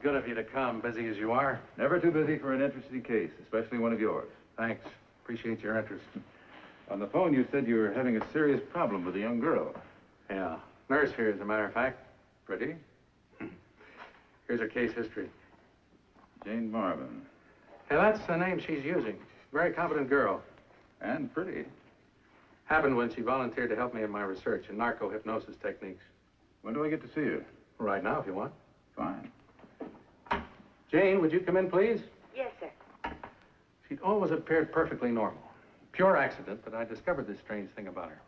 good of you to come, busy as you are. Never too busy for an interesting case, especially one of yours. Thanks. Appreciate your interest. On the phone, you said you were having a serious problem with a young girl. Yeah. Nurse here, as a matter of fact. Pretty. Here's her case history. Jane Marvin. Hey, that's the name she's using. Very competent girl. And pretty. Happened when she volunteered to help me in my research in narco-hypnosis techniques. When do I get to see her? Right now, if you want. Fine. Jane, would you come in, please? Yes, sir. She'd always appeared perfectly normal. Pure accident, but I discovered this strange thing about her.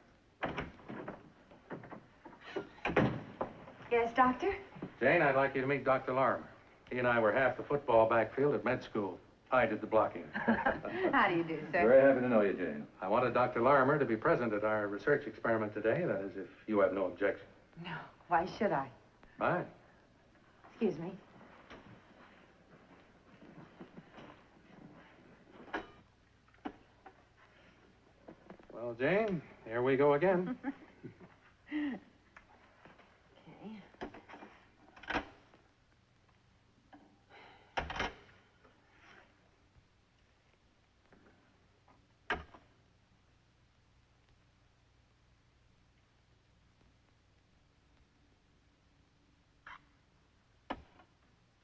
Yes, doctor? Jane, I'd like you to meet Dr. Larimer. He and I were half the football backfield at med school. I did the blocking. How do you do, sir? Very happy to know you, Jane. I wanted Dr. Larimer to be present at our research experiment today. That is, if you have no objection. No. Why should I? Fine. Excuse me. Well, Jane, here we go again. Okay.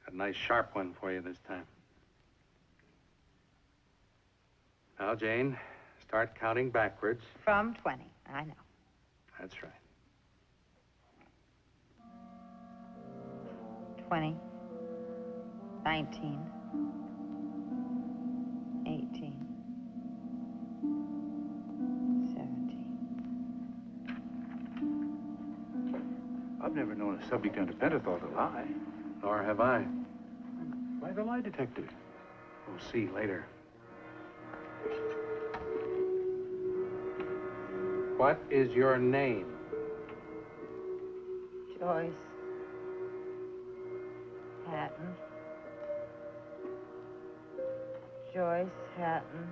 A nice sharp one for you this time. Now, Jane, start counting backwards. From 20. I know. That's right. 20. 19. 18. 17. I've never known a subject under pentothal to lie. Nor have I. Why the lie detector? We'll see later. What is your name? Joyce. Hatton. Joyce Hatton.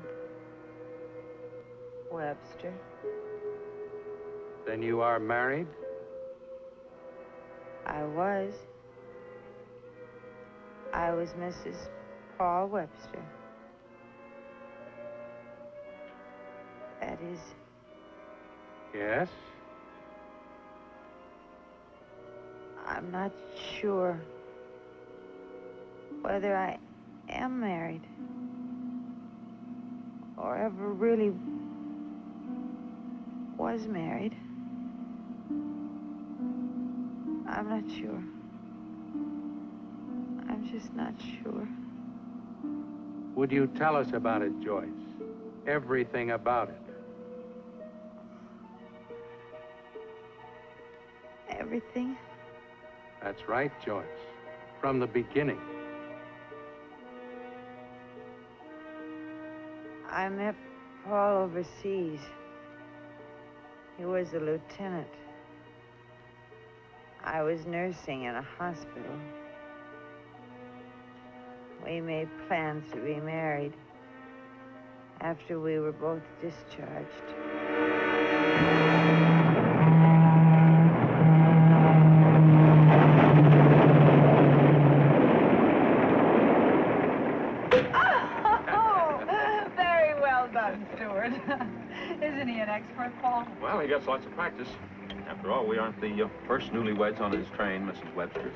Webster. Then you are married? I was. I was Mrs. Paul Webster. That is, Yes. I'm not sure whether I am married or ever really was married. I'm not sure. I'm just not sure. Would you tell us about it, Joyce? Everything about it. Everything? That's right, Joyce. From the beginning. I met Paul overseas. He was a lieutenant. I was nursing in a hospital. We made plans to be married after we were both discharged. Isn't he an expert, Paul? Well, he gets lots of practice. After all, we aren't the first newlyweds on his train, Mrs. Webster.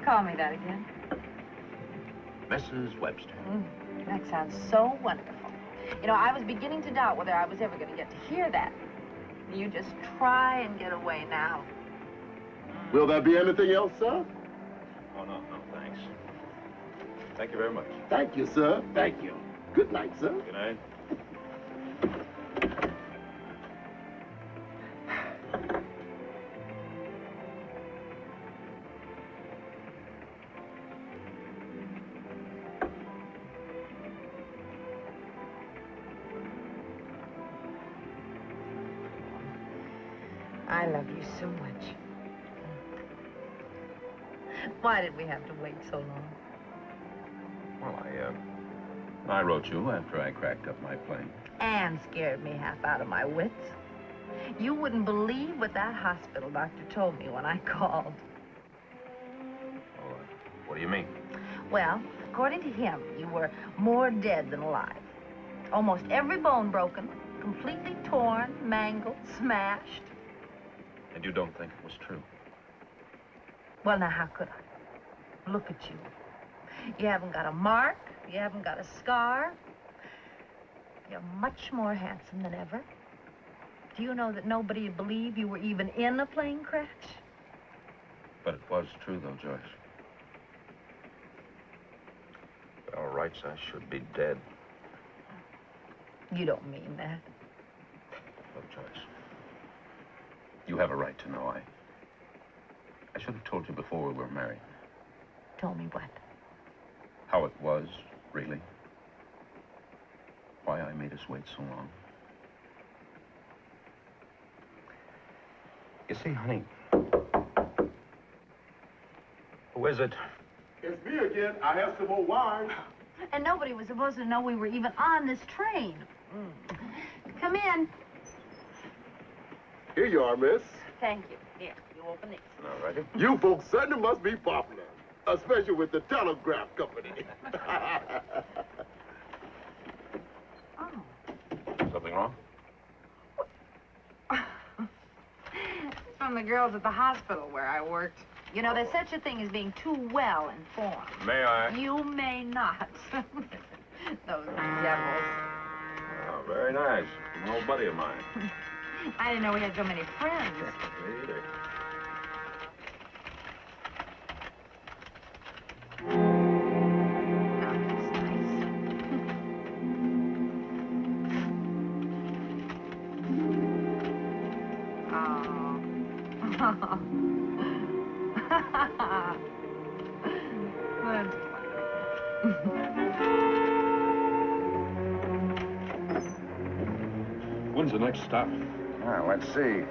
Call me that again. Mrs. Webster. That sounds so wonderful. You know, I was beginning to doubt whether I was ever going to get to hear that. You just try and get away now. Will there be anything else, sir? Oh, no, thanks. Thank you very much. Thank you, sir. Thank you. Good night, sir. Good night. I love you so much. Why did we have to wait so long? Well, I wrote you after I cracked up my plane. And scared me half out of my wits. You wouldn't believe what that hospital doctor told me when I called. Oh, What do you mean? Well, according to him, you were more dead than alive. Almost every bone broken, completely torn, mangled, smashed. And you don't think it was true? Well, now, how could I? Look at you. You haven't got a mark. You haven't got a scar. You're much more handsome than ever. Do you know that nobody would believe you were even in a plane crash? But it was true, though, Joyce. By all rights, I should be dead. You don't mean that. Look, Joyce, you have a right to know. I should have told you before we were married. Told me what? How it was, really. Why I made us wait so long. You see, honey, who is it? It's me again. I have some more wine. And nobody was supposed to know we were even on this train. Come in. Here you are, miss. Thank you. Here, you open these. All righty. You folks certainly must be popular, especially with the telegraph company. Oh. Something wrong? It's from the girls at the hospital where I worked. You know, there's such a thing as being too well informed. May I? You may not. Those devils. Oh, very nice. An old buddy of mine. I didn't know we had so many friends. Me either. Oh, that's nice. Oh. That's When's the next stop? Let's see.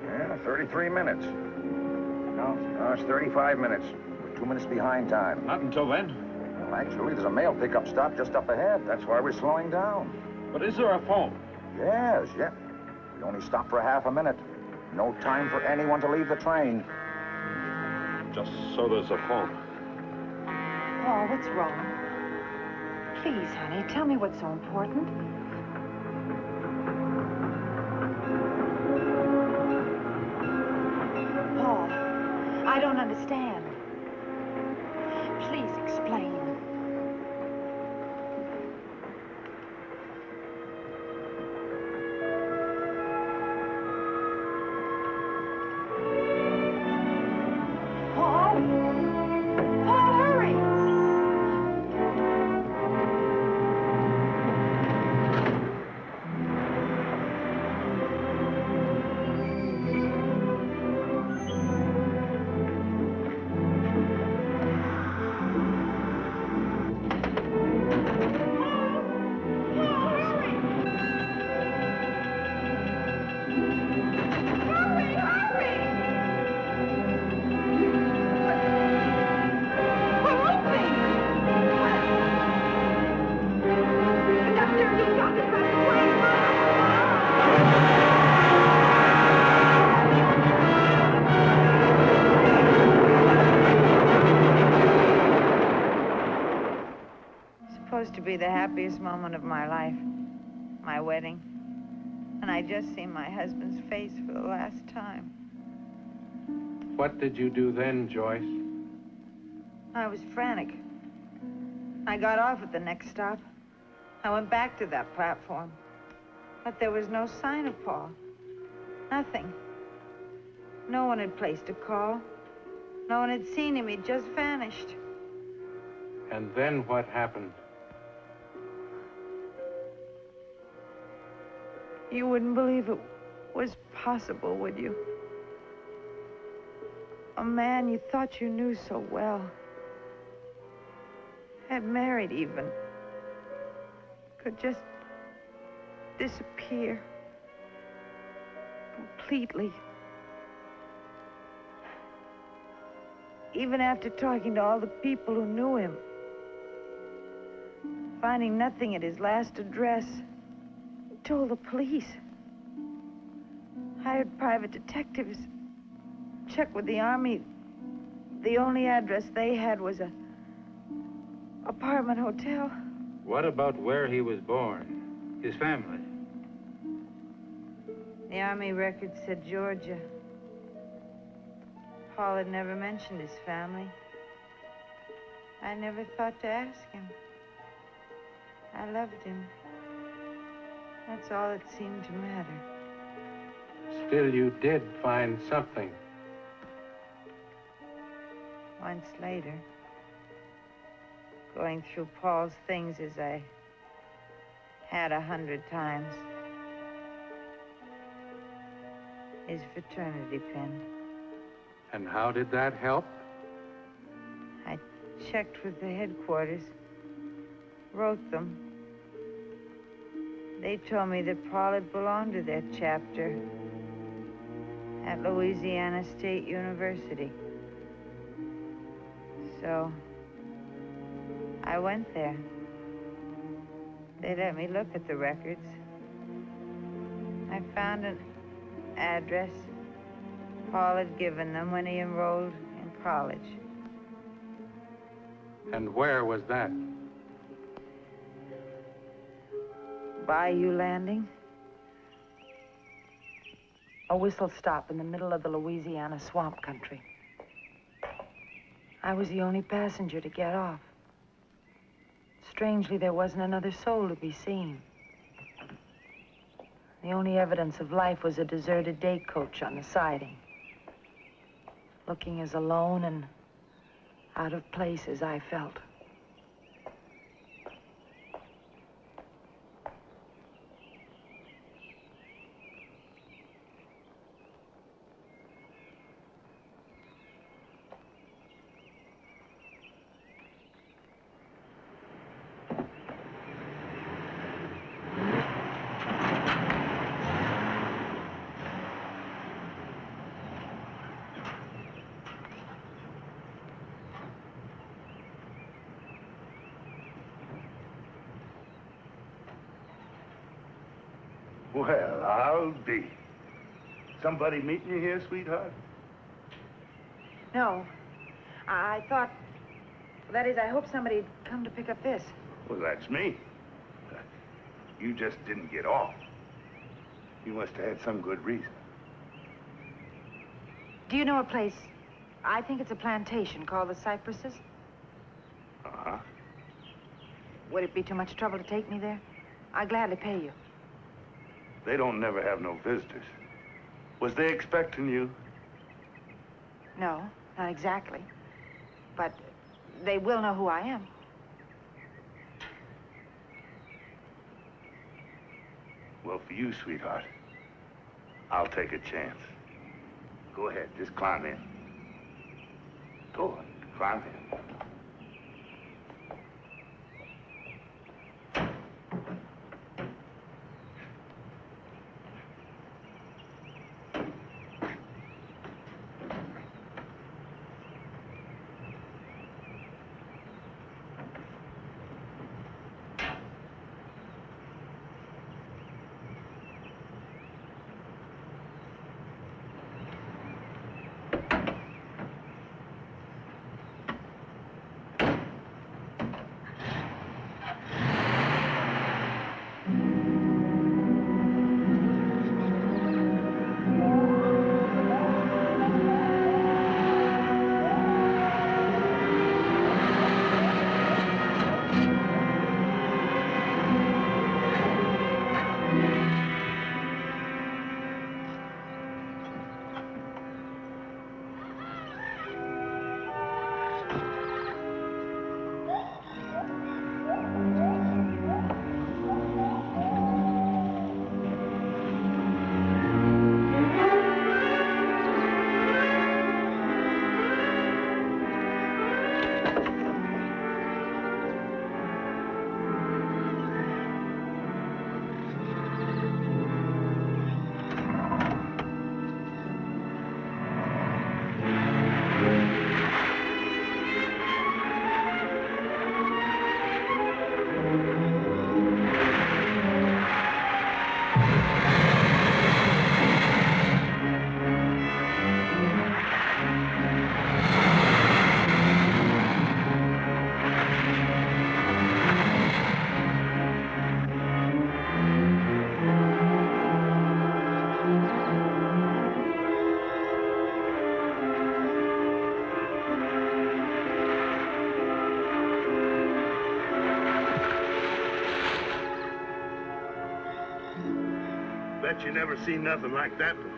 Yeah, 33 minutes. No, it's 35 minutes. We're 2 minutes behind time. Not until then. Well, actually, there's a mail pickup stop just up ahead. That's why we're slowing down. But is there a phone? Yes, yeah. We only stop for half a minute. No time for anyone to leave the train. Just so there's a phone. Paul, what's wrong? Please, honey, tell me what's so important. Paul, I don't understand. Please explain. Paul? Paul, hurry! Supposed to be the happiest moment of my life, my wedding. And I just seen my husband's face for the last time. What did you do then, Joyce? I was frantic. I got off at the next stop. I went back to that platform. But there was no sign of Paul. Nothing. No one had placed a call. No one had seen him. He'd just vanished. And then what happened? You wouldn't believe it was possible, would you? A man you thought you knew so well, had married even, could just disappear completely. Even after talking to all the people who knew him, finding nothing at his last address, he told the police, hired private detectives, checked with the army. The only address they had was a apartment hotel. What about where he was born? His family? The Army record said Georgia. Paul had never mentioned his family. I never thought to ask him. I loved him. That's all that seemed to matter. Still, you did find something. Months later, going through Paul's things as I had 100 times. His fraternity pin. And how did that help? I checked with the headquarters, wrote them. They told me that Paul had belonged to their chapter at Louisiana State University. So I went there. They let me look at the records. I found an address Paul had given them when he enrolled in college. And where was that? Bayou Landing. A whistle stop in the middle of the Louisiana swamp country. I was the only passenger to get off. Strangely, there wasn't another soul to be seen. The only evidence of life was a deserted day coach on the siding. Looking as alone and out of place as I felt. Well, I'll be. Somebody meeting you here, sweetheart? No. I thought... That is, I hope somebody'd come to pick up this. Well, that's me. You just didn't get off. You must have had some good reason. Do you know a place? I think it's a plantation called the Cypresses. Uh-huh. Would it be too much trouble to take me there? I'd gladly pay you. They don't never have no visitors. Was they expecting you? No, not exactly. But they will know who I am. Well, for you, sweetheart, I'll take a chance. Go ahead, just climb in. Go on, climb in. Bet you never seen nothing like that before.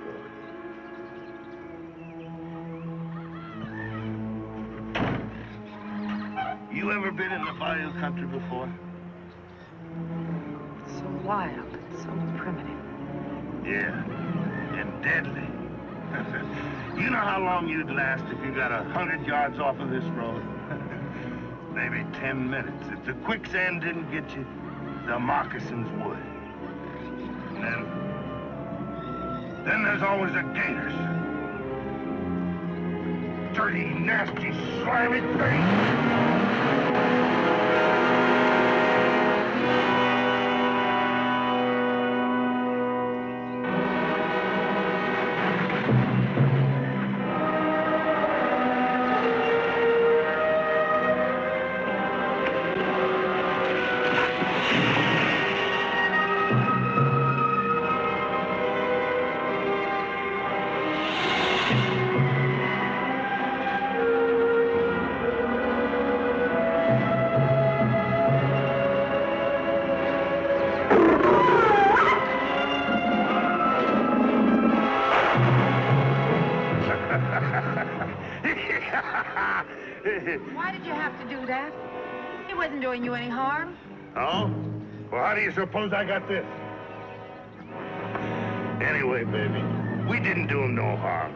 You ever been in the bayou country before? It's so wild, so primitive. Yeah, and deadly. You know how long you'd last if you got 100 yards off of this road? Maybe 10 minutes. If the quicksand didn't get you, the moccasins would. And then there's always the gators. Dirty, nasty, slimy things. Why did you have to do that? He wasn't doing you any harm. Oh? Well, how do you suppose I got this? Anyway, baby, we didn't do him no harm.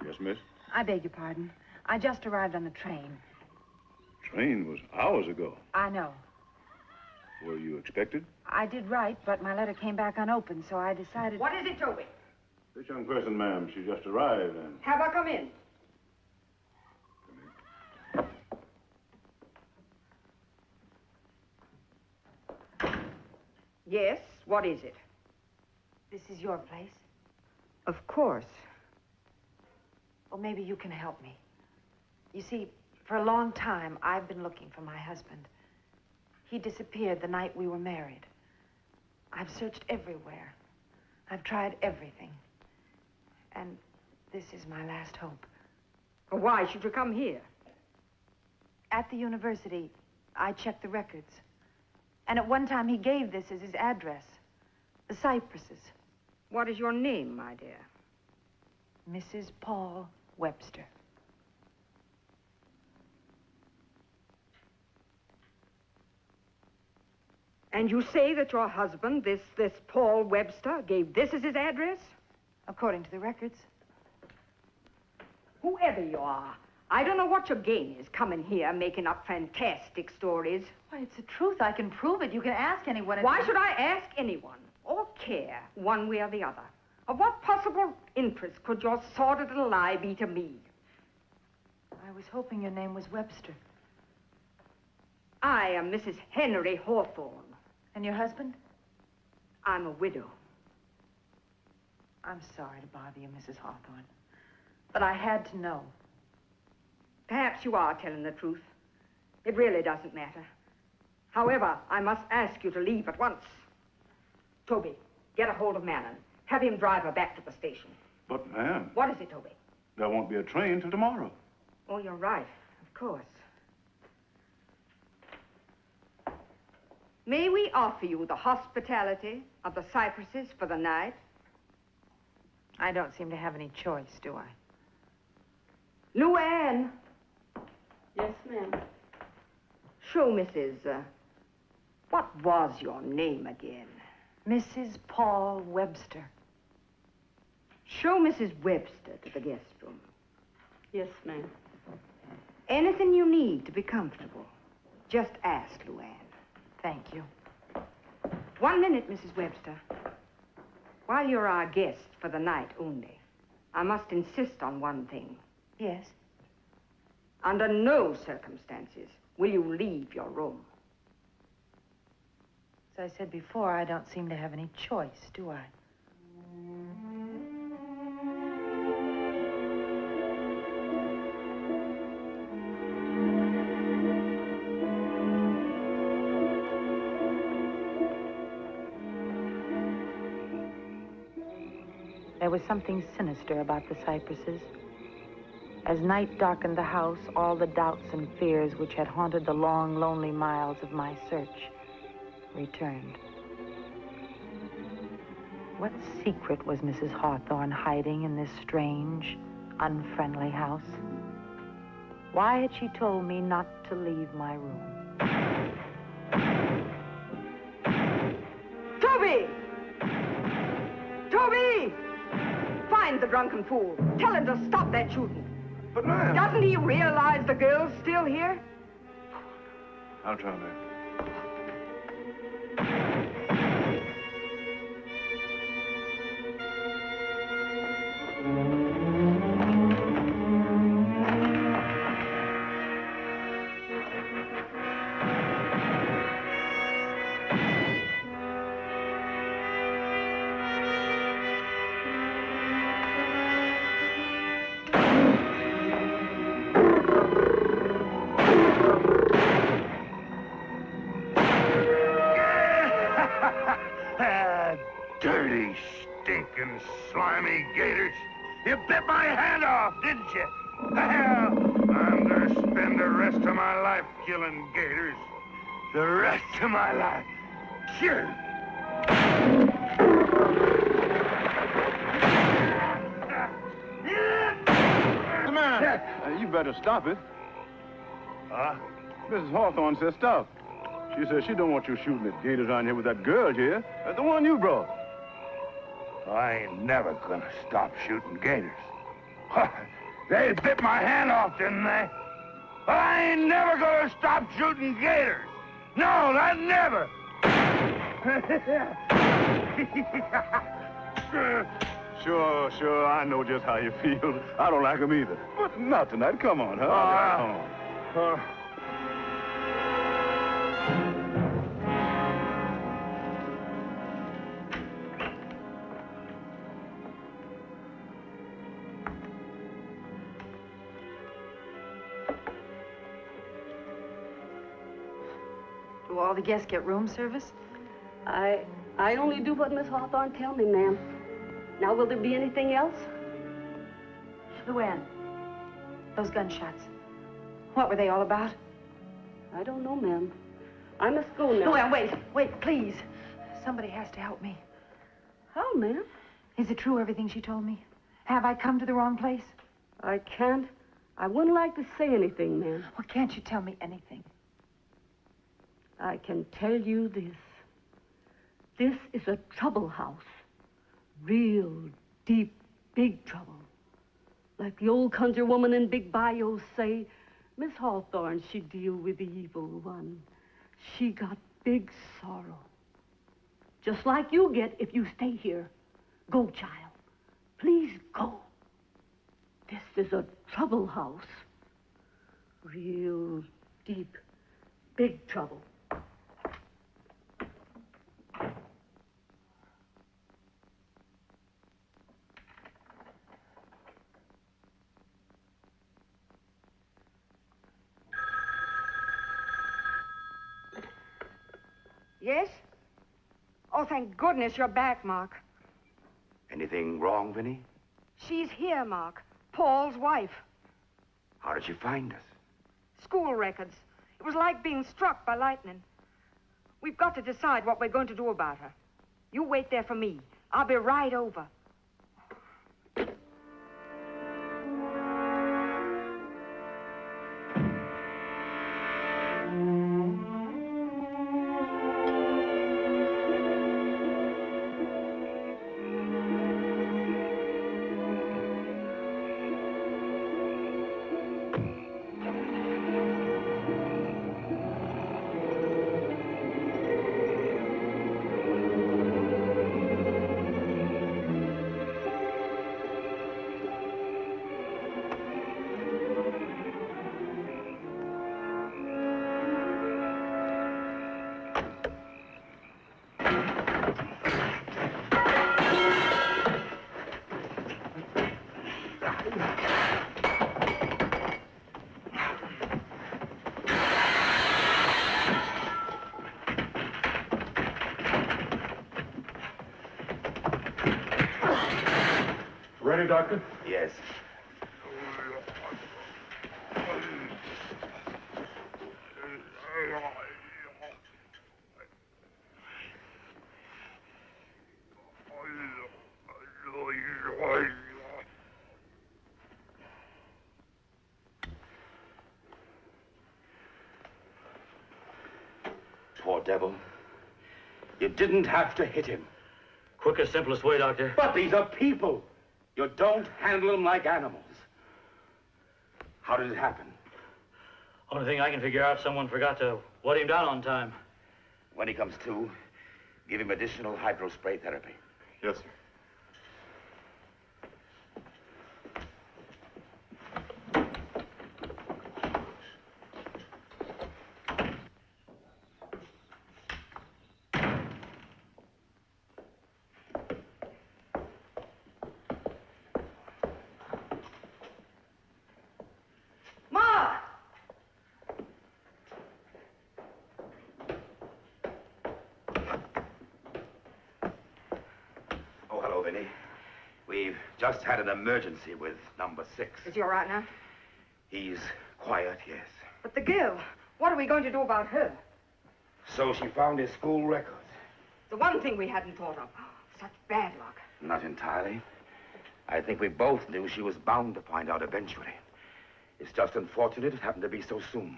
Yes, miss? I beg your pardon. I just arrived on the train. Train was hours ago. I know. Were you expected? I did write, but my letter came back unopened, so I decided... What is it, Toby? This young person, ma'am, she just arrived and... Have her come in. Yes, what is it? This is your place? Of course. Well, maybe you can help me. You see, for a long time, I've been looking for my husband. He disappeared the night we were married. I've searched everywhere. I've tried everything. And this is my last hope. Why should you come here? At the university, I checked the records. And at one time, he gave this as his address. The Cypresses. What is your name, my dear? Mrs. Paul Webster. And you say that your husband, this Paul Webster, gave this as his address? According to the records. Whoever you are, I don't know what your game is coming here making up fantastic stories. Why, it's the truth. I can prove it. You can ask anyone. Why should I ask anyone or care one way or the other? Of what possible interest could your sordid little lie be to me? I was hoping your name was Webster. I am Mrs. Henry Hawthorne. And your husband? I'm a widow. I'm sorry to bother you, Mrs. Hawthorne. But I had to know. Perhaps you are telling the truth. It really doesn't matter. However, I must ask you to leave at once. Toby, get a hold of Manon. Have him drive her back to the station. But, ma'am... What is it, Toby? There won't be a train till tomorrow. Oh, you're right. Of course. May we offer you the hospitality of the Cypresses for the night? I don't seem to have any choice, do I? Luann! Yes, ma'am. Show Mrs. What was your name again? Mrs. Paul Webster. Show Mrs. Webster to the guest room. Yes, ma'am. Anything you need to be comfortable, just ask Luann. Thank you. 1 minute, Mrs. Webster. While you're our guest for the night only, I must insist on one thing. Yes? Under no circumstances will you leave your room. As I said before, I don't seem to have any choice, do I? There was something sinister about the cypresses. As night darkened the house, all the doubts and fears which had haunted the long, lonely miles of my search returned. What secret was Mrs. Hawthorne hiding in this strange, unfriendly house? Why had she told me not to leave my room? Toby! Toby! Find the drunken fool. Tell him to stop that shooting. But, ma'am... Doesn't he realize the girl's still here? I'll try, ma'am. Dirty, stinking, slimy gators. You bit my hand off, didn't you? Hell, I'm gonna spend the rest of my life killing gators. The rest of my life. Sure. Man, you better stop it. Huh? Mrs. Hawthorne says stop. She says she don't want you shooting at gators around here with that girl here. The one you brought. I ain't never gonna stop shooting gators. They bit my hand off, didn't they? I ain't never gonna stop shooting gators. No, not never. Sure, I know just how you feel. I don't like them either. But not tonight. Come on, huh? Come on. Do all the guests get room service? I only do what Miss Hawthorne tell me, ma'am. Now, will there be anything else? Luann, those gunshots. What were they all about? I don't know, ma'am. I must go now. Luann, wait, please. Somebody has to help me. How, ma'am? Is it true, everything she told me? Have I come to the wrong place? I can't. I wouldn't like to say anything, ma'am. Well, can't you tell me anything? I can tell you this. This is a trouble house. Real, deep, big trouble. Like the old conjure woman in Big Bayou say, Miss Hawthorne, she deal with the evil one. She got big sorrow. Just like you get if you stay here. Go, child. Please go. This is a trouble house. Real, deep, big trouble. Yes? Oh, thank goodness you're back, Mark. Anything wrong, Vinny? She's here, Mark. Paul's wife. How did you find us? School records. It was like being struck by lightning. We've got to decide what we're going to do about her. You wait there for me. I'll be right over. Ready, Doctor? Yes. Poor devil. You didn't have to hit him. Quickest, simplest way, Doctor. But these are people. You don't handle them like animals. How did it happen? Only thing I can figure out, someone forgot to wet him down on time. When he comes to, give him additional hydrospray therapy. Yes, sir. Oh, hello, Vinny. We've just had an emergency with number 6. Is he all right now? He's quiet, yes. But the girl, what are we going to do about her? So she found his school records. The one thing we hadn't thought of. Such bad luck. Not entirely. I think we both knew she was bound to find out eventually. It's just unfortunate it happened to be so soon.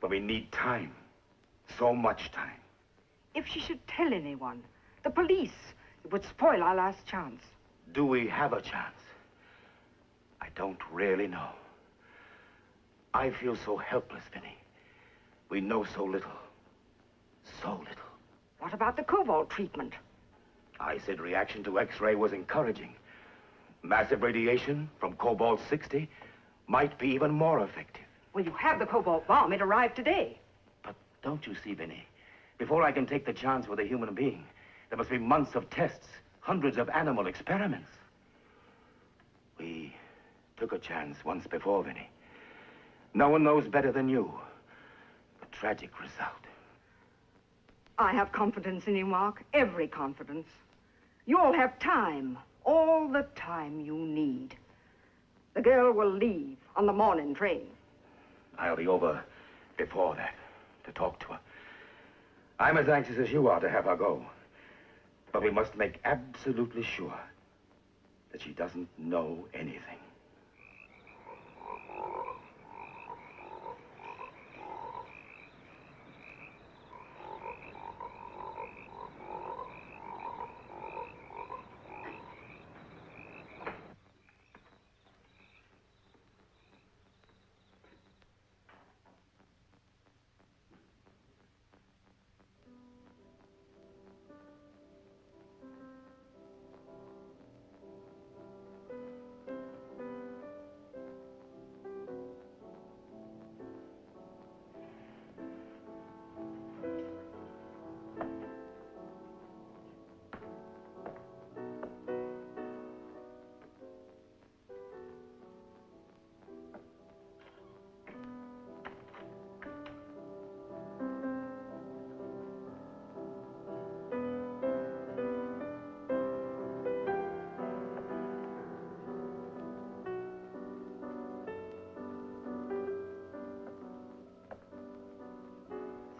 But we need time. So much time. If she should tell anyone, the police, it would spoil our last chance. Do we have a chance? I don't really know. I feel so helpless, Vinny. We know so little. So little. What about the cobalt treatment? I said reaction to X-ray was encouraging. Massive radiation from cobalt-60 might be even more effective. Well, you have the cobalt bomb. It arrived today. But don't you see, Vinny? Before I can take the chance with a human being, there must be months of tests, hundreds of animal experiments. We took a chance once before, Vinny. No one knows better than you. The tragic result. I have confidence in you, Mark. Every confidence. You'll have time. All the time you need. The girl will leave on the morning train. I'll be over before that to talk to her. I'm as anxious as you are to have her go. But we must make absolutely sure that she doesn't know anything.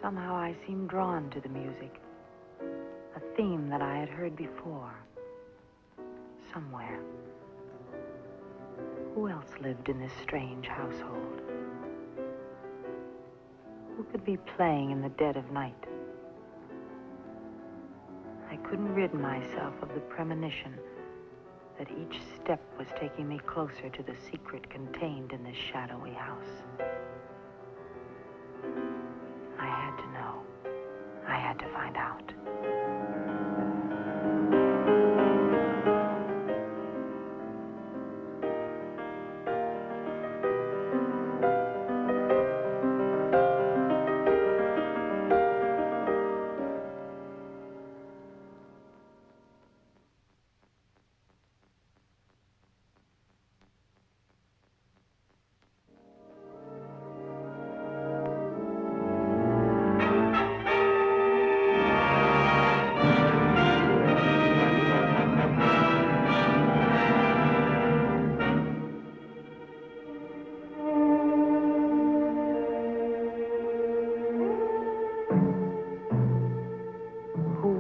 Somehow I seemed drawn to the music. A theme that I had heard before. Somewhere. Who else lived in this strange household? Who could be playing in the dead of night? I couldn't rid myself of the premonition that each step was taking me closer to the secret contained in this shadowy house. I had to know. I had to find out.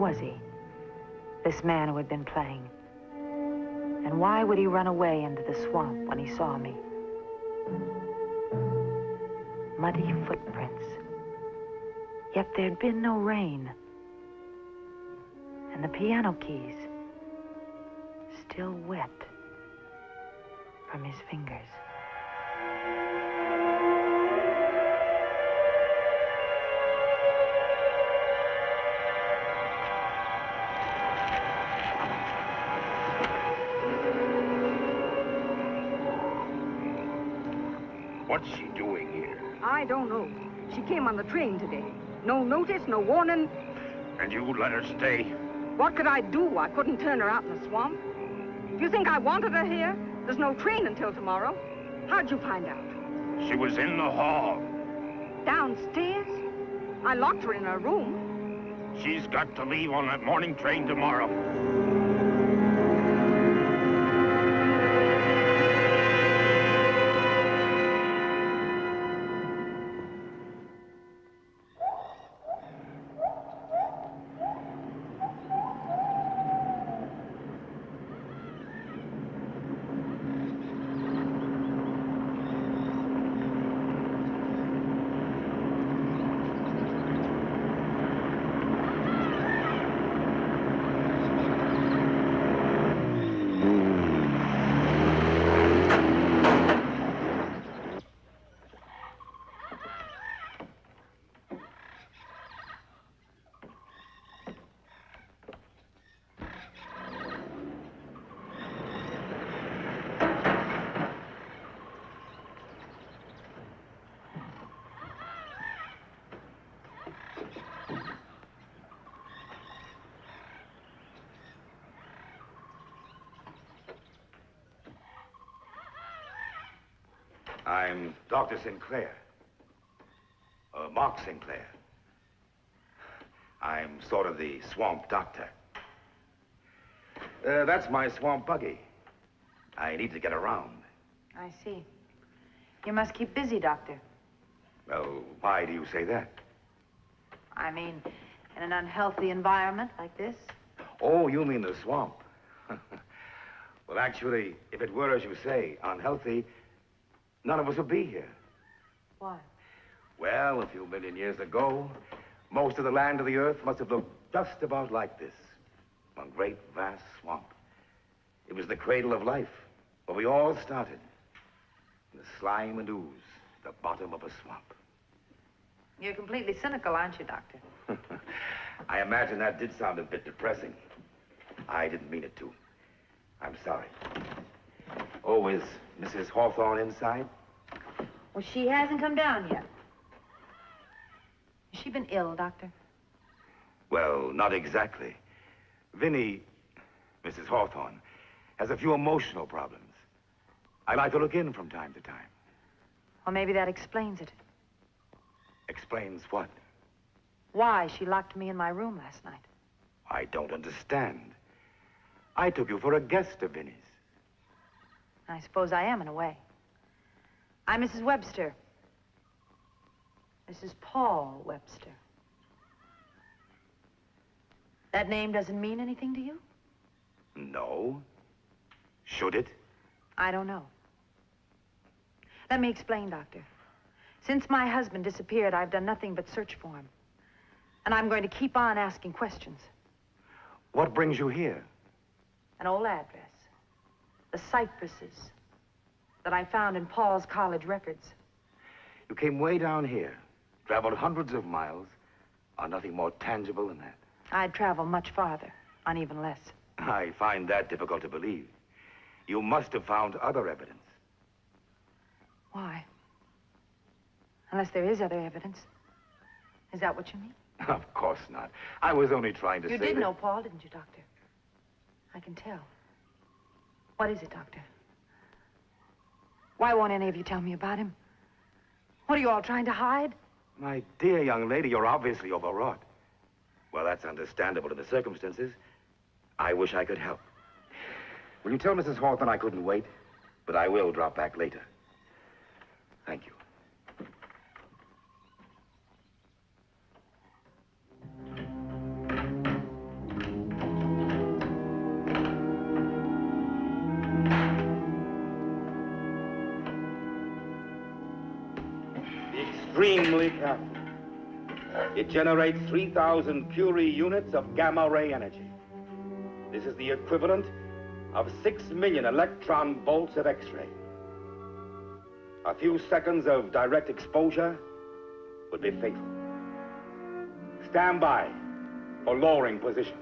was he? This man who had been playing. And why would he run away into the swamp when he saw me? Muddy footprints. Yet there'd been no rain. And the piano keys, still wet from his fingers. What's she doing here? I don't know. She came on the train today. No notice, no warning. And you let her stay? What could I do? I couldn't turn her out in the swamp. Do you think I wanted her here? There's no train until tomorrow. How'd you find out? She was in the hall. Downstairs? I locked her in her room. She's got to leave on that morning train tomorrow. I'm Dr. Sinclair. Mark Sinclair. I'm sort of the swamp doctor. That's my swamp buggy. I need to get around. I see. You must keep busy, Doctor. Well, why do you say that? I mean, in an unhealthy environment like this. Oh, you mean the swamp. Well, actually, if it were as you say, unhealthy, none of us would be here. Why? Well, a few million years ago, most of the land of the earth must have looked just about like this. One great, vast swamp. It was the cradle of life, where we all started. In the slime and ooze, the bottom of a swamp. You're completely cynical, aren't you, Doctor? I imagine that did sound a bit depressing. I didn't mean it to. I'm sorry. Oh, is Mrs. Hawthorne inside? Well, she hasn't come down yet. Has she been ill, Doctor? Well, not exactly. Vinnie, Mrs. Hawthorne, has a few emotional problems. I like to look in from time to time. Well, maybe that explains it. Explains what? Why she locked me in my room last night. I don't understand. I took you for a guest of Vinnie's. I suppose I am in a way. I'm Mrs. Webster. Mrs. Paul Webster. That name doesn't mean anything to you? No. Should it? I don't know. Let me explain, Doctor. Since my husband disappeared, I've done nothing but search for him. And I'm going to keep on asking questions. What brings you here? An old address. The cypresses that I found in Paul's college records. You came way down here, traveled hundreds of miles, on nothing more tangible than that. I'd travel much farther, on even less. I find that difficult to believe. You must have found other evidence. Why? Unless there is other evidence. Is that what you mean? Of course not. I was only trying to say You did that... know Paul, didn't you, Doctor? I can tell. What is it, Doctor? Why won't any of you tell me about him? What are you all trying to hide? My dear young lady, you're obviously overwrought. Well, that's understandable in the circumstances. I wish I could help. Will you tell Mrs. Hawthorne I couldn't wait? But I will drop back later. Thank you. extremely careful. It generates 3,000 Curie units of gamma ray energy. This is the equivalent of 6 million electron volts of X-ray. A few seconds of direct exposure would be fatal. Stand by for lowering position.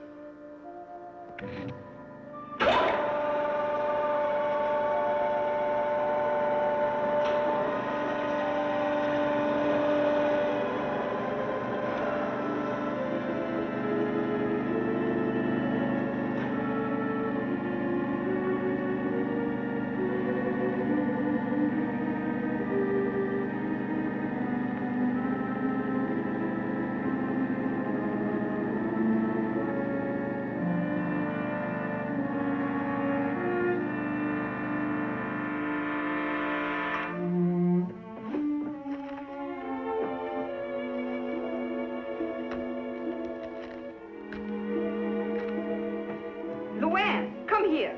Luann, come here.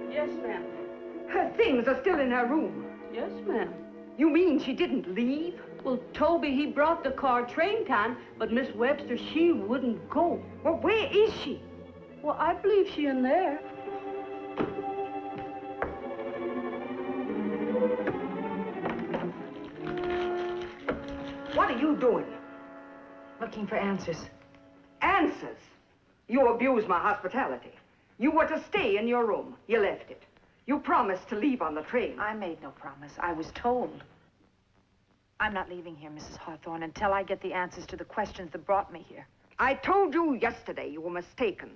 Yes, ma'am. Her things are still in her room. Yes, ma'am. You mean she didn't leave? Well, Toby, he brought the car train time, but Miss Webster, she wouldn't go. Well, where is she? Well, I believe she in there. What are you doing? Looking for answers. Answers? You abused my hospitality. You were to stay in your room. You left it. You promised to leave on the train. I made no promise. I was told. I'm not leaving here, Mrs. Hawthorne, until I get the answers to the questions that brought me here. I told you yesterday you were mistaken.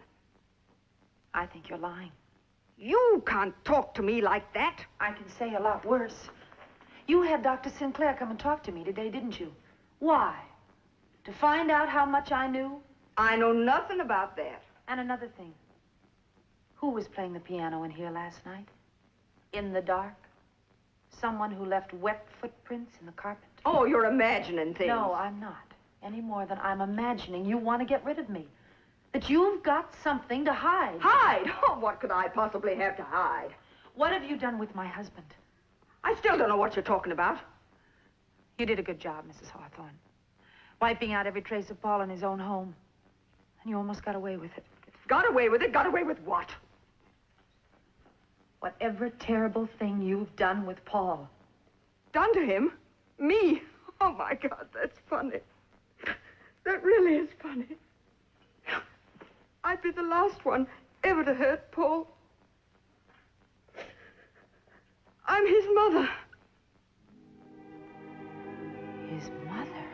I think you're lying. You can't talk to me like that. I can say a lot worse. You had Dr. Sinclair come and talk to me today, didn't you? Why? To find out how much I knew? I know nothing about that. And another thing. Who was playing the piano in here last night? In the dark? Someone who left wet footprints in the carpet? Oh, you're imagining things. No, I'm not. Any more than I'm imagining you want to get rid of me. That you've got something to hide. Hide? Oh, what could I possibly have to hide? What have you done with my husband? I still don't know what you're talking about. You did a good job, Mrs. Hawthorne. Wiping out every trace of Paul in his own home. And you almost got away with it. Got away with it? Got away with what? Whatever terrible thing you've done with Paul. Done to him? Me? Oh, my God, that's funny. That really is funny. I'd be the last one ever to hurt Paul. I'm his mother. His mother?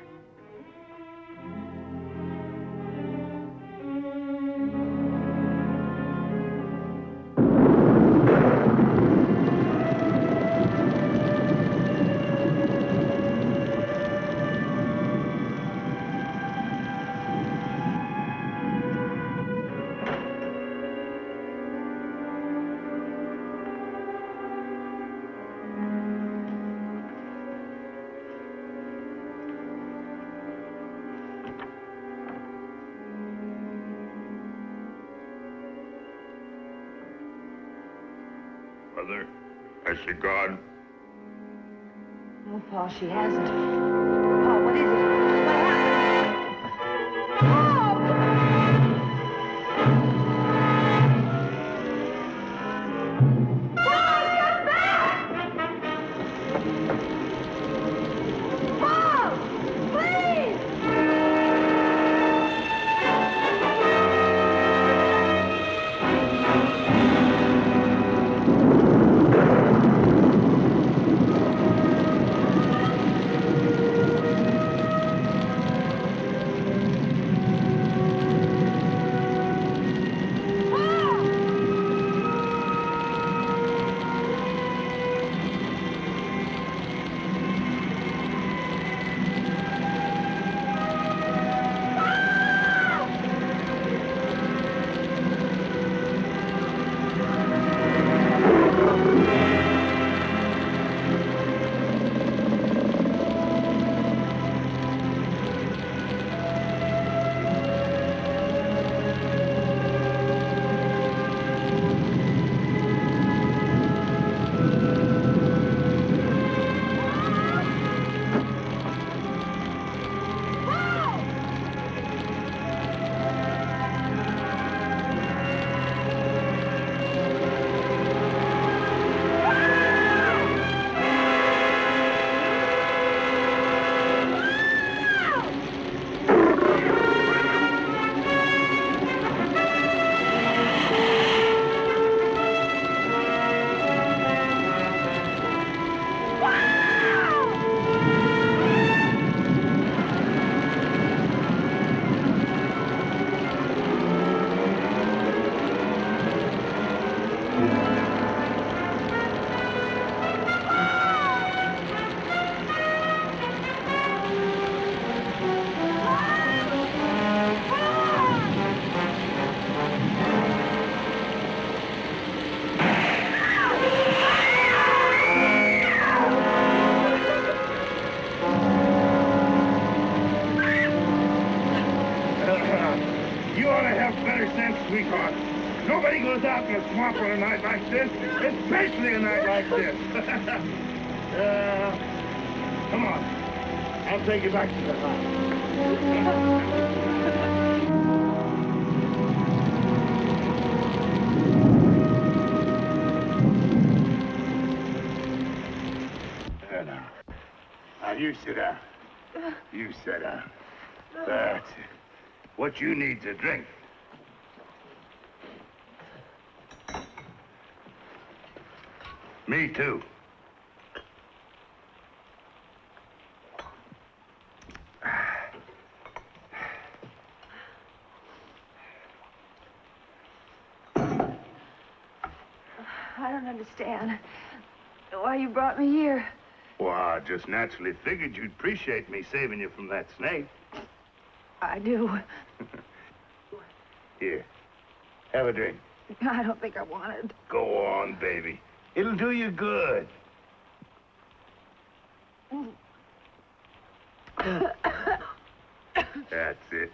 Mother, has she gone? Oh, Paul, she hasn't. Paul, what is it? What happened? Paul! because nobody goes out in the swamp on a night like this, especially a night like this. Come on. I'll take you back to the house. Now, you sit down. You sit down. That's it. What you need's a drink. Me too. I don't understand why you brought me here. Well, I just naturally figured you'd appreciate me saving you from that snake. I do. Here, have a drink. I don't think I want it. Go on, baby. It'll do you good. That's it.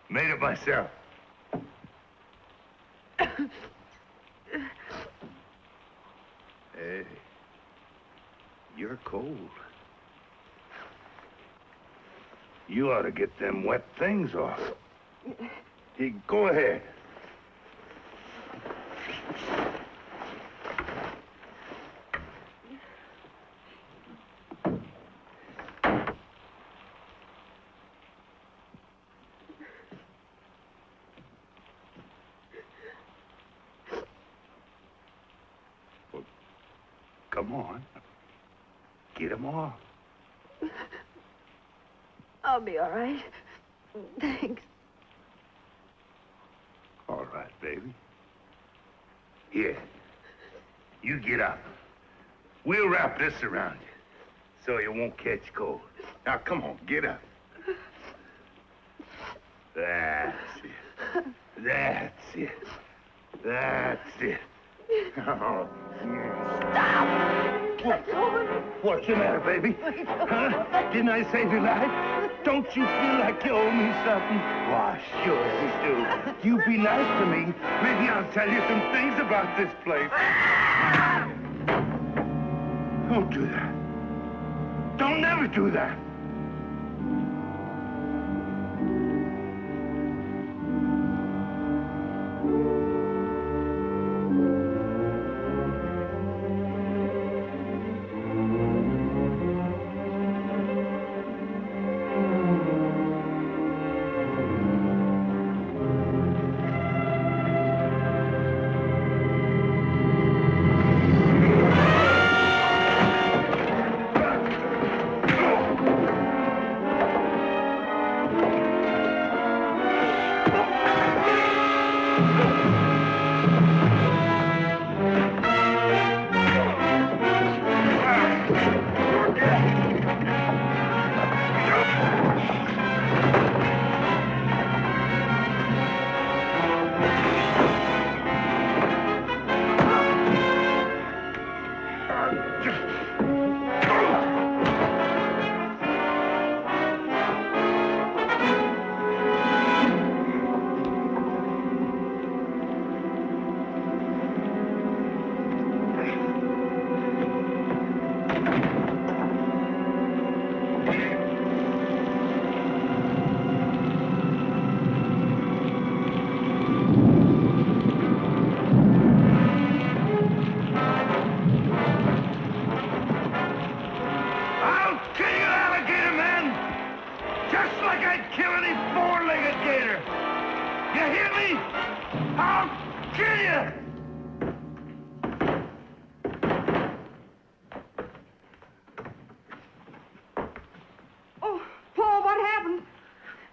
Made it myself. Hey, you're cold. You ought to get them wet things off. Hey, go ahead. Well, come on. Get them off. I'll be all right. Thanks. All right, baby. Here, you get up. We'll wrap this around you so you won't catch cold. Now, come on, get up. That's it. That's it. That's it. Oh. Stop! What's the matter, baby? Huh? Didn't I save your life? Don't you feel like you owe me something? Why, sure you do. You be nice to me. Maybe I'll tell you some things about this place. Don't do that. Don't never do that.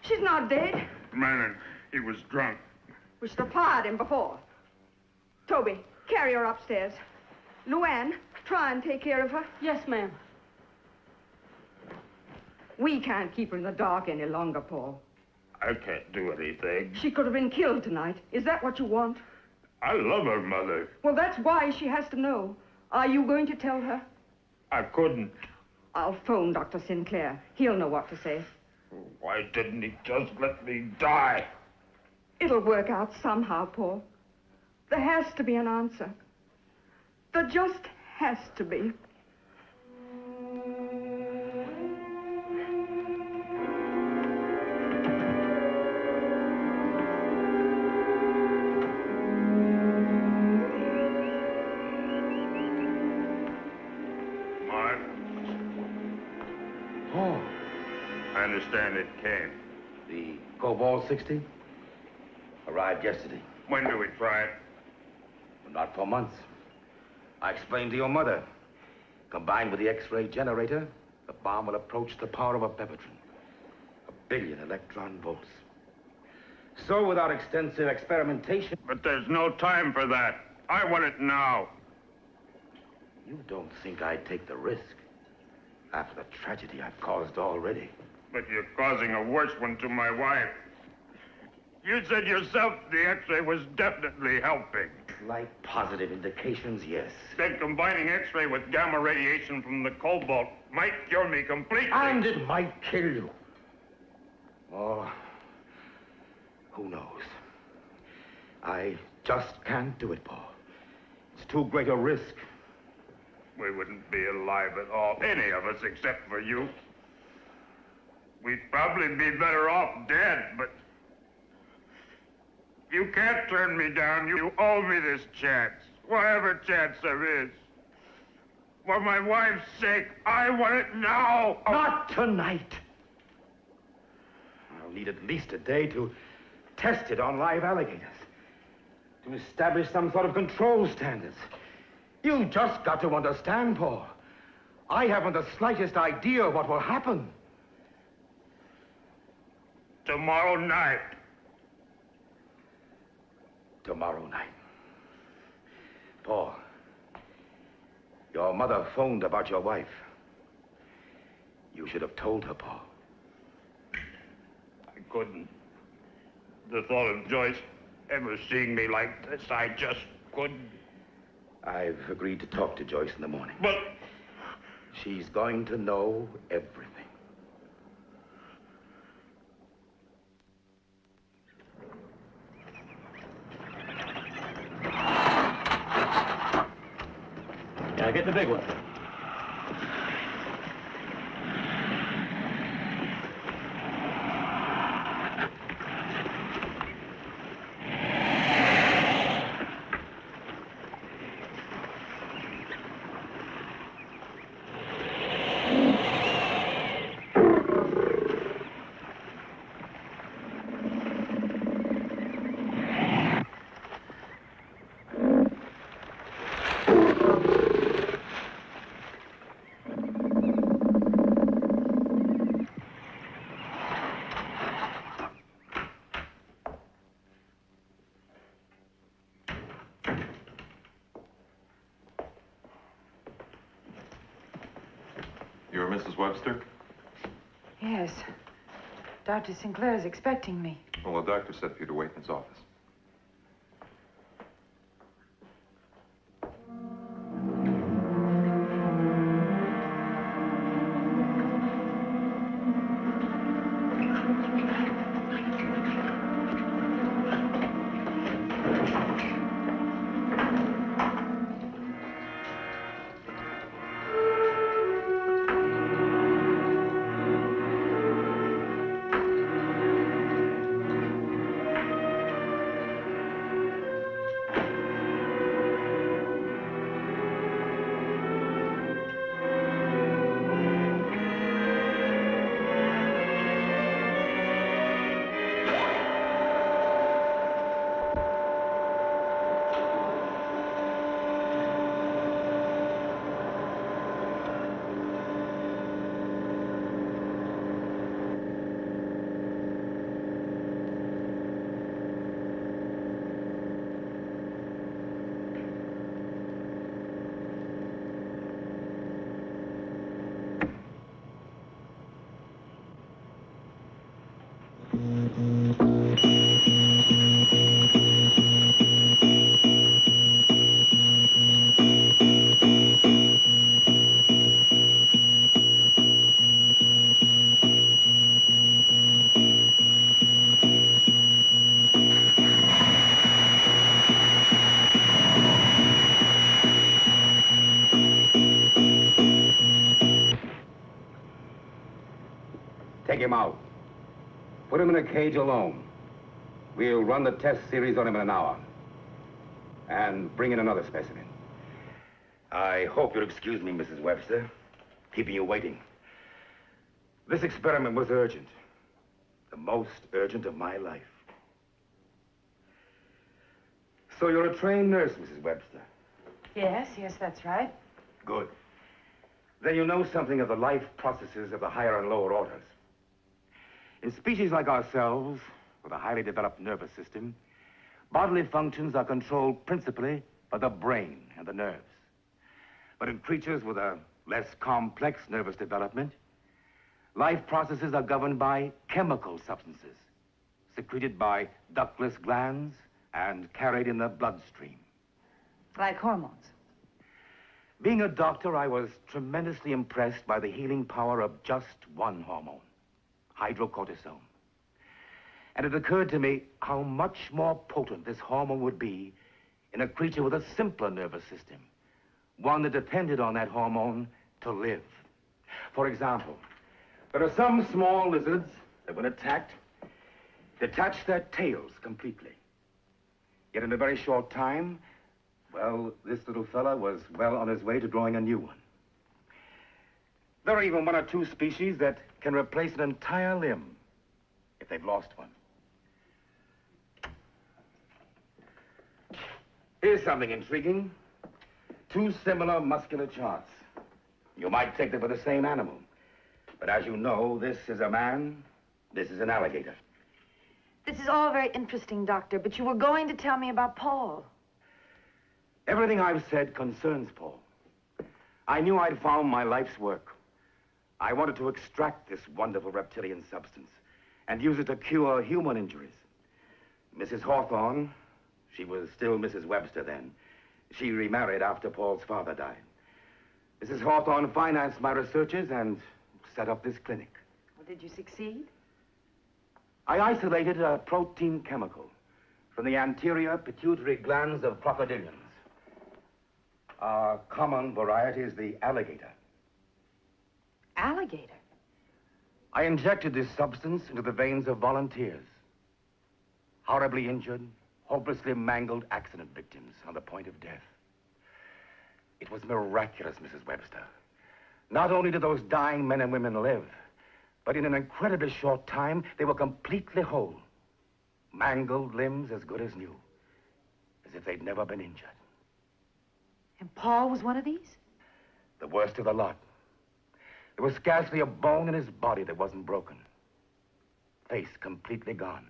She's not dead. Man, he was drunk. We should have fired him before. Toby, carry her upstairs. Luann, try and take care of her. Yes, ma'am. We can't keep her in the dark any longer, Paul. I can't do anything. She could have been killed tonight. Is that what you want? I love her, Mother. Well, that's why she has to know. Are you going to tell her? I couldn't. I'll phone Dr. Sinclair. He'll know what to say. Why didn't he just let me die? It'll work out somehow, Paul. There has to be an answer. There just has to be. Mark? Oh, I understand it came. the Cobalt 60 arrived yesterday. When do we try it? Not for months. I explained to your mother. Combined with the X-ray generator, the bomb will approach the power of a bevatron. 1 billion electron volts. So without extensive experimentation... But there's no time for that. I want it now. You don't think I'd take the risk after the tragedy I've caused already. But you're causing a worse one to my wife. You said yourself the X-ray was definitely helping. Slight positive indications, yes. Then combining X-ray with gamma radiation from the cobalt might cure me completely. And it might kill you. Oh, who knows? I just can't do it, Paul. It's too great a risk. We wouldn't be alive at all, any of us except for you. We'd probably be better off dead, but you can't turn me down. You owe me this chance, whatever chance there is. For my wife's sake, I want it now. Not tonight. I'll need at least a day to test it on live alligators, to establish some sort of control standards. You just got to understand, Paul. I haven't the slightest idea what will happen. Tomorrow night. Tomorrow night. Paul, your mother phoned about your wife. You should have told her, Paul. I couldn't. The thought of Joyce ever seeing me like this, I just couldn't. I've agreed to talk to Joyce in the morning. But she's going to know everything. Yeah, get the big one. You're Mrs. Webster? Yes. Dr. Sinclair is expecting me. Well, the doctor said for you to wait in his office. Put him in a cage alone. We'll run the test series on him in an hour. And bring in another specimen. I hope you'll excuse me, Mrs. Webster, keeping you waiting. This experiment was urgent. The most urgent of my life. So you're a trained nurse, Mrs. Webster? Yes, that's right. Good. Then you know something of the life processes of the higher and lower orders. In species like ourselves, with a highly developed nervous system, bodily functions are controlled principally by the brain and the nerves. But in creatures with a less complex nervous development, life processes are governed by chemical substances, secreted by ductless glands and carried in the bloodstream. Like hormones. Being a doctor, I was tremendously impressed by the healing power of just one hormone, hydrocortisone. And it occurred to me how much more potent this hormone would be in a creature with a simpler nervous system, one that depended on that hormone to live. For example, there are some small lizards that, when attacked, detach their tails completely. Yet in a very short time, well, this little fella was well on his way to growing a new one. There are even one or two species that can replace an entire limb if they've lost one. Here's something intriguing. Two similar muscular charts. You might take them for the same animal. But as you know, this is a man, this is an alligator. This is all very interesting, Doctor, but you were going to tell me about Paul. Everything I've said concerns Paul. I knew I'd found my life's work. I wanted to extract this wonderful reptilian substance and use it to cure human injuries. Mrs. Hawthorne, she was still Mrs. Webster then. She remarried after Paul's father died. Mrs. Hawthorne financed my researches and set up this clinic. Well, did you succeed? I isolated a protein chemical from the anterior pituitary glands of crocodilians. Our common variety is the alligator. Alligator? I injected this substance into the veins of volunteers. Horribly injured, hopelessly mangled accident victims on the point of death. It was miraculous, Mrs. Webster. Not only did those dying men and women live, but in an incredibly short time, they were completely whole. Mangled limbs as good as new, as if they'd never been injured. And Paul was one of these? The worst of the lot. There was scarcely a bone in his body that wasn't broken. Face completely gone.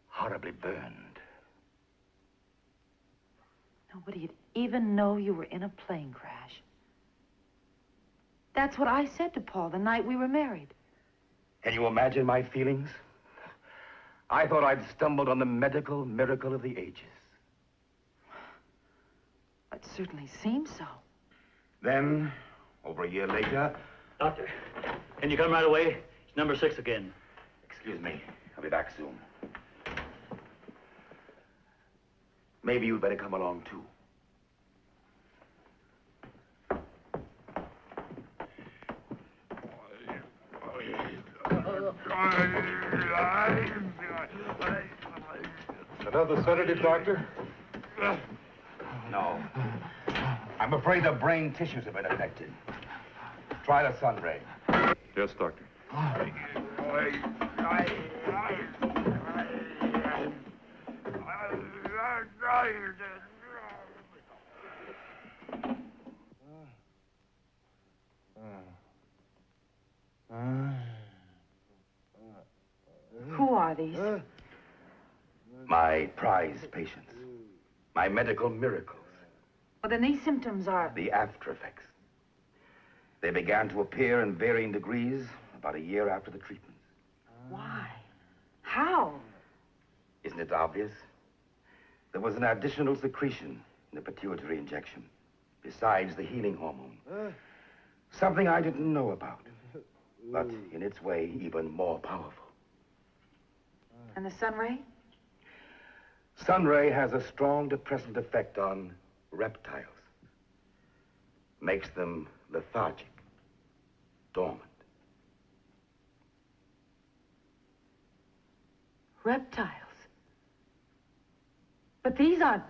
Horribly burned. Nobody'd even know you were in a plane crash. That's what I said to Paul the night we were married. Can you imagine my feelings? I thought I'd stumbled on the medical miracle of the ages. It certainly seems so. Then, over a year later... Doctor, can you come right away? It's number 6 again. Excuse me. I'll be back soon. Maybe you'd better come along, too. Another sedative, Doctor? No. I'm afraid the brain tissues have been affected. Try the sun ray. Yes, Doctor. Who are these? My prize patients. My medical miracles. Well, then these symptoms are... The after effects. They began to appear in varying degrees about a year after the treatment. Why? How? Isn't it obvious? There was an additional secretion in the pituitary injection, besides the healing hormone. Something I didn't know about, but in its way, even more powerful. And the sun ray? Sun ray has a strong depressant effect on reptiles. Makes them lethargic, dormant. Reptiles. But these aren't...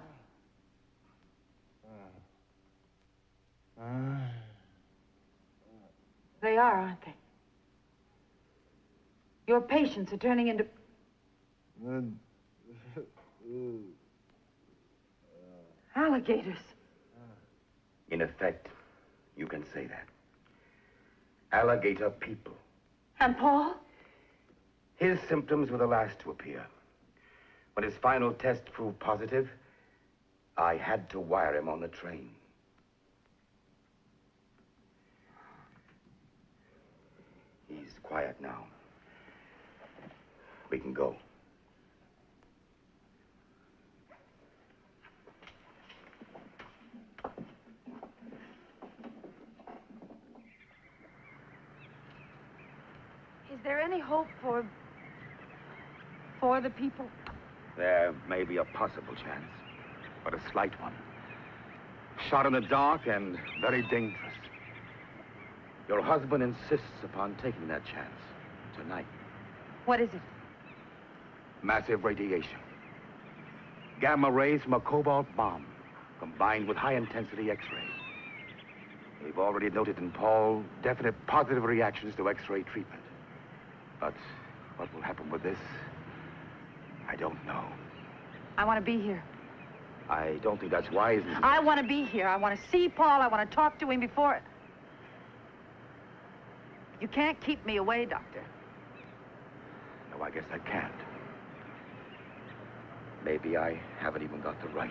They are, aren't they? Your patients are turning into... alligators. In effect, you can say that. Alligator people. And Paul? His symptoms were the last to appear. When his final test proved positive, I had to wire him on the train. He's quiet now. We can go. Is there any hope for the people? There may be a possible chance, but a slight one. Shot in the dark and very dangerous. Your husband insists upon taking that chance tonight. What is it? Massive radiation. Gamma rays from a cobalt bomb, combined with high-intensity X-ray. We've already noted in Paul definite positive reactions to X-ray treatment. But what will happen with this, I don't know. I want to be here. I don't think that's wise. I want to be here. I want to see Paul. I want to talk to him before... You can't keep me away, Doctor. No, I guess I can't. Maybe I haven't even got the right.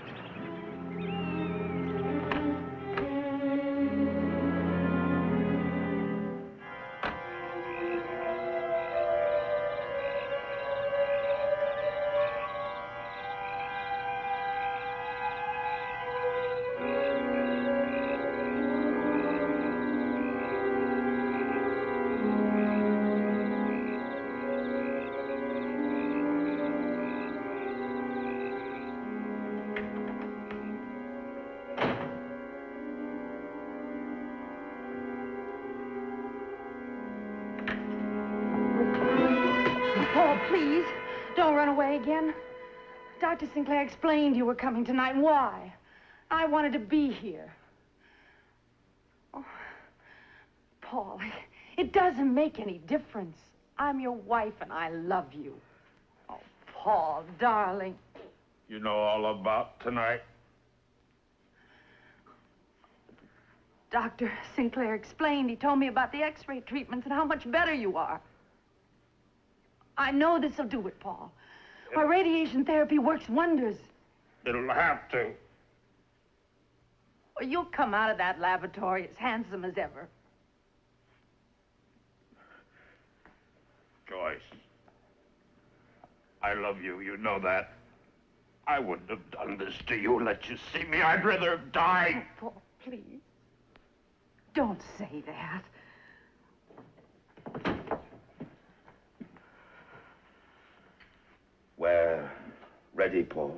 Please, don't run away again. Dr. Sinclair explained you were coming tonight. Why? I wanted to be here. Oh, Paul, it doesn't make any difference. I'm your wife and I love you. Oh, Paul, darling. You know all about tonight? Dr. Sinclair explained. He told me about the X-ray treatments and how much better you are. I know this'll do it, Paul. Why, radiation therapy works wonders. It'll have to. Well, you'll come out of that laboratory as handsome as ever. Joyce, I love you. You know that. I wouldn't have done this to you. Let you see me. I'd rather have died. Oh, Paul, please. Don't say that. We're ready, Paul.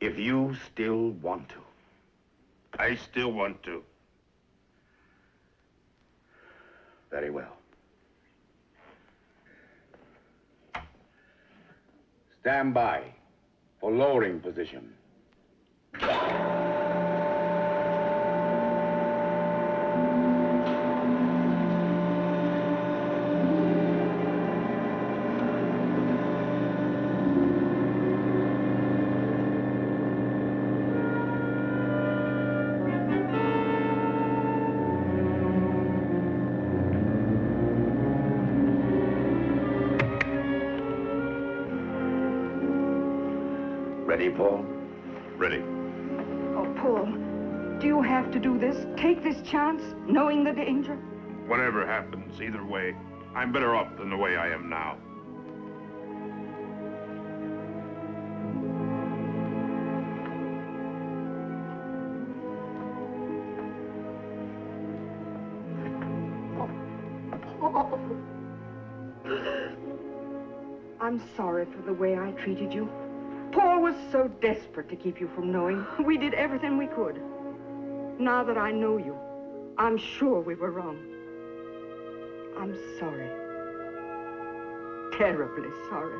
If you still want to. I still want to. Very well. Stand by for lowering position. Ready, Paul? Ready. Oh, Paul, do you have to do this? Take this chance, knowing the danger? Whatever happens, either way, I'm better off than the way I am now. Paul. I'm sorry for the way I treated you. Paul was so desperate to keep you from knowing. We did everything we could. Now that I know you, I'm sure we were wrong. I'm sorry. terribly sorry.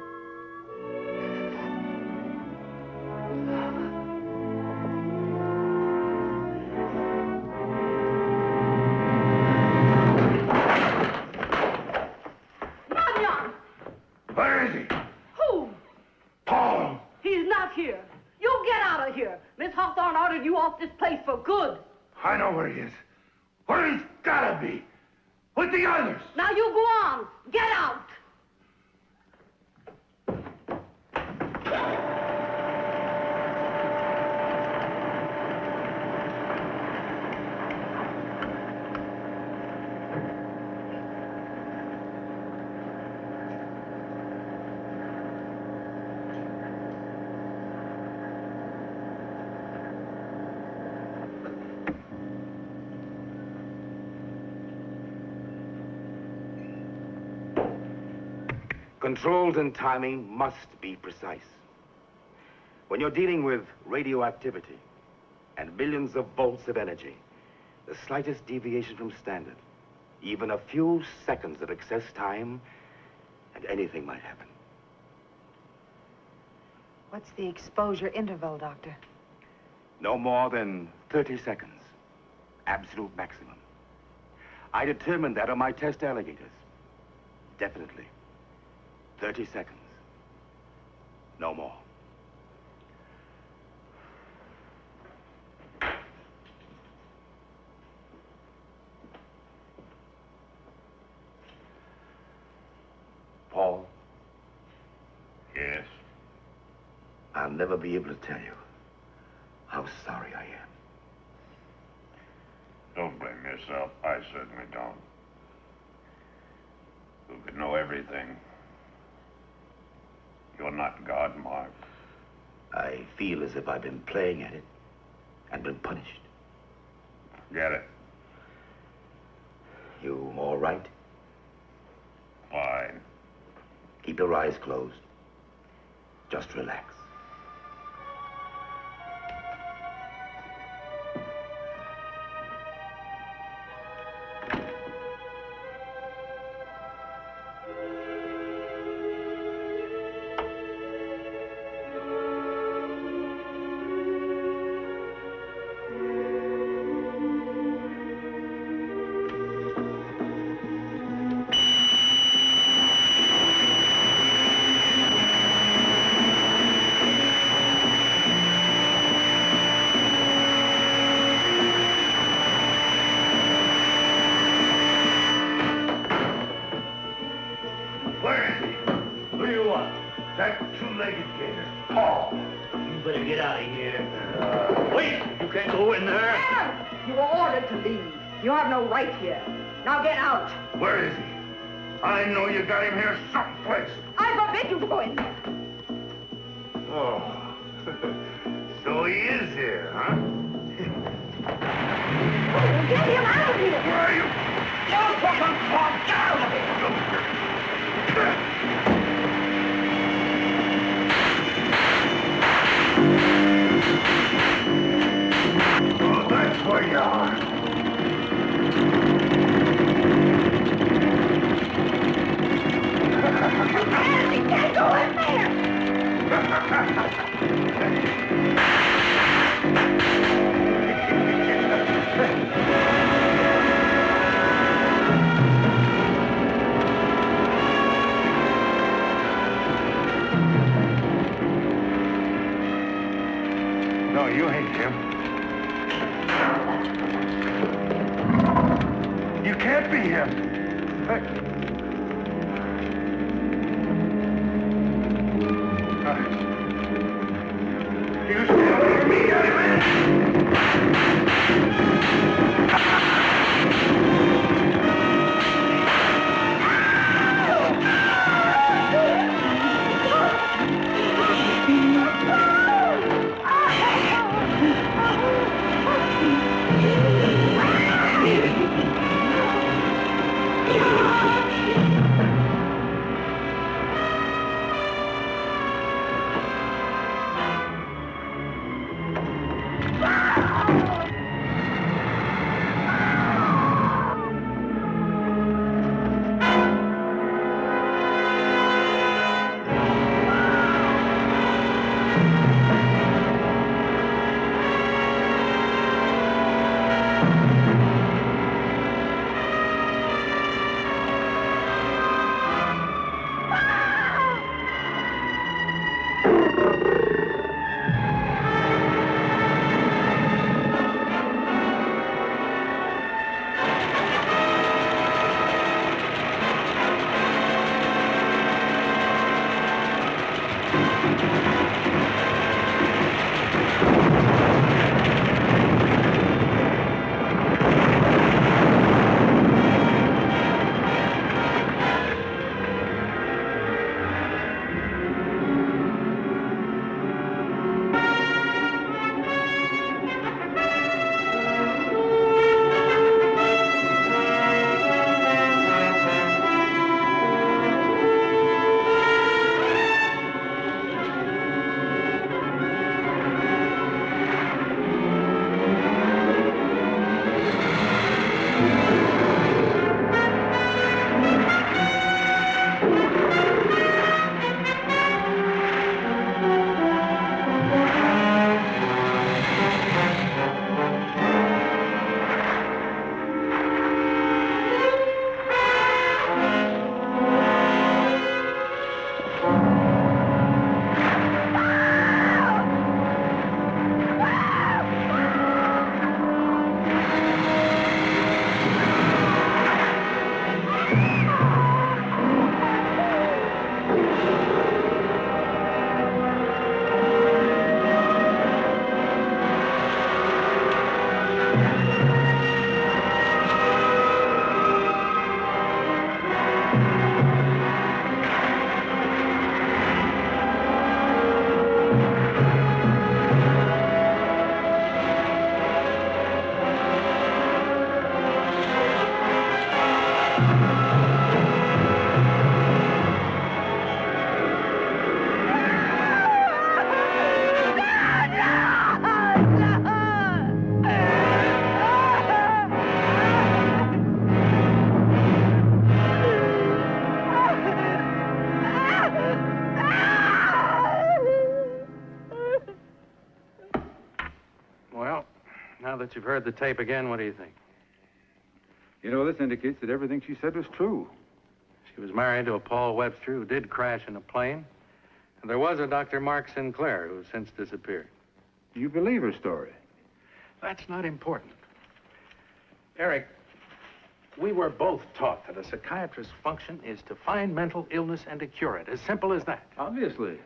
Where is he? Who? Paul! He's not here. You get out of here. Miss Hawthorne ordered you off this place for good. I know where he is. Where he's gotta be. With the others. Now you go on. Get out. Controls and timing must be precise. When you're dealing with radioactivity and billions of volts of energy, the slightest deviation from standard, even a few seconds of excess time, and anything might happen. What's the exposure interval, Doctor? No more than 30 seconds. Absolute maximum. I determined that on my test alligators. Definitely. 30 seconds. No more. Paul? Yes? I'll never be able to tell you how sorry I am. Don't blame yourself. I certainly don't. Who could know everything? You're not God, Mark. I feel as if I've been playing at it and been punished. Get it? You all right? Fine. Keep your eyes closed. Just relax. You have no right here. Now get out. Where is he? I know you got him here someplace. I forbid you to go in there. Oh. So he is here, huh? Get him out of here. Where are you? You fucking fuck! Get out of here! Oh, that's where you are. He can't go in there! No, you ain't him. You can't be him. You stand over me, Ah! Now that you've heard the tape again, what do you think? You know, this indicates that everything she said was true. She was married to a Paul Webster who did crash in a plane. And there was a Dr. Mark Sinclair who's since disappeared. Do you believe her story? That's not important. Eric, we were both taught that a psychiatrist's function is to find mental illness and to cure it. As simple as that. Obviously.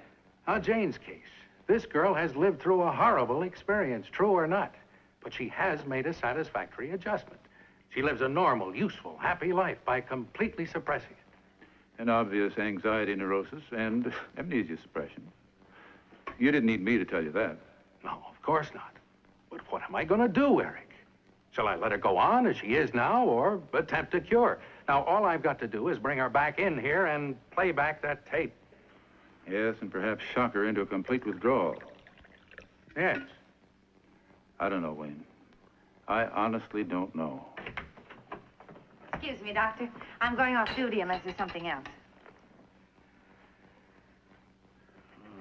Now, Jane's case. This girl has lived through a horrible experience, true or not. But she has made a satisfactory adjustment. She lives a normal, useful, happy life by completely suppressing it. An obvious anxiety neurosis and amnesia suppression. You didn't need me to tell you that. No, of course not. But what am I going to do, Eric? Shall I let her go on as she is now or attempt to cure? Now, all I've got to do is bring her back in here and play back that tape. Yes, and perhaps shock her into a complete withdrawal. Yes. I don't know, Wayne. I honestly don't know. Excuse me, Doctor. I'm going off duty unless there's something else.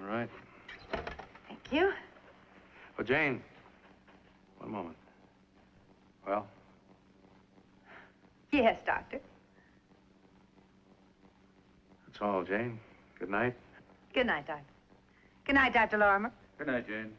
All right. Thank you. Oh, Jane. One moment. Well? Yes, Doctor. That's all, Jane. Good night. Good night, Doctor. Good night, Dr. Lorimer. Good night, Jane.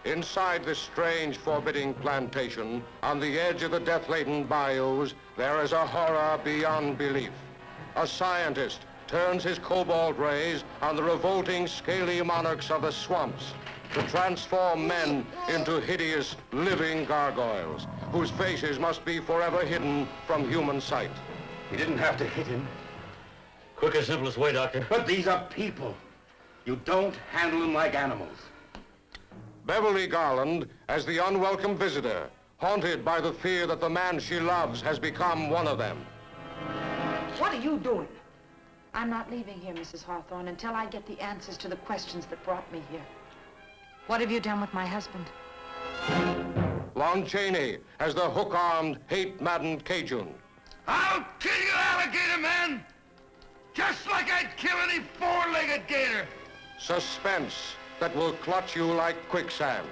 Inside this strange, forbidding plantation, on the edge of the death-laden bayous, there is a horror beyond belief. A scientist turns his cobalt rays on the revolting, scaly monarchs of the swamps to transform men into hideous, living gargoyles, whose faces must be forever hidden from human sight. He didn't have to hit him. Quickest, simplest way, Doctor. But these are people. You don't handle them like animals. Beverly Garland as the unwelcome visitor, haunted by the fear that the man she loves has become one of them. What are you doing? I'm not leaving here, Mrs. Hawthorne, until I get the answers to the questions that brought me here. What have you done with my husband? Lon Chaney as the hook-armed, hate-maddened Cajun. I'll kill you, alligator man! Just like I'd kill any four-legged gator! Suspense that will clutch you like quicksand.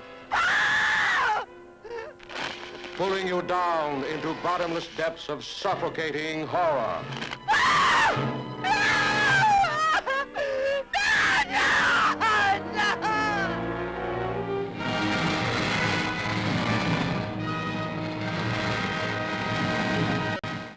Pulling you down into bottomless depths of suffocating horror.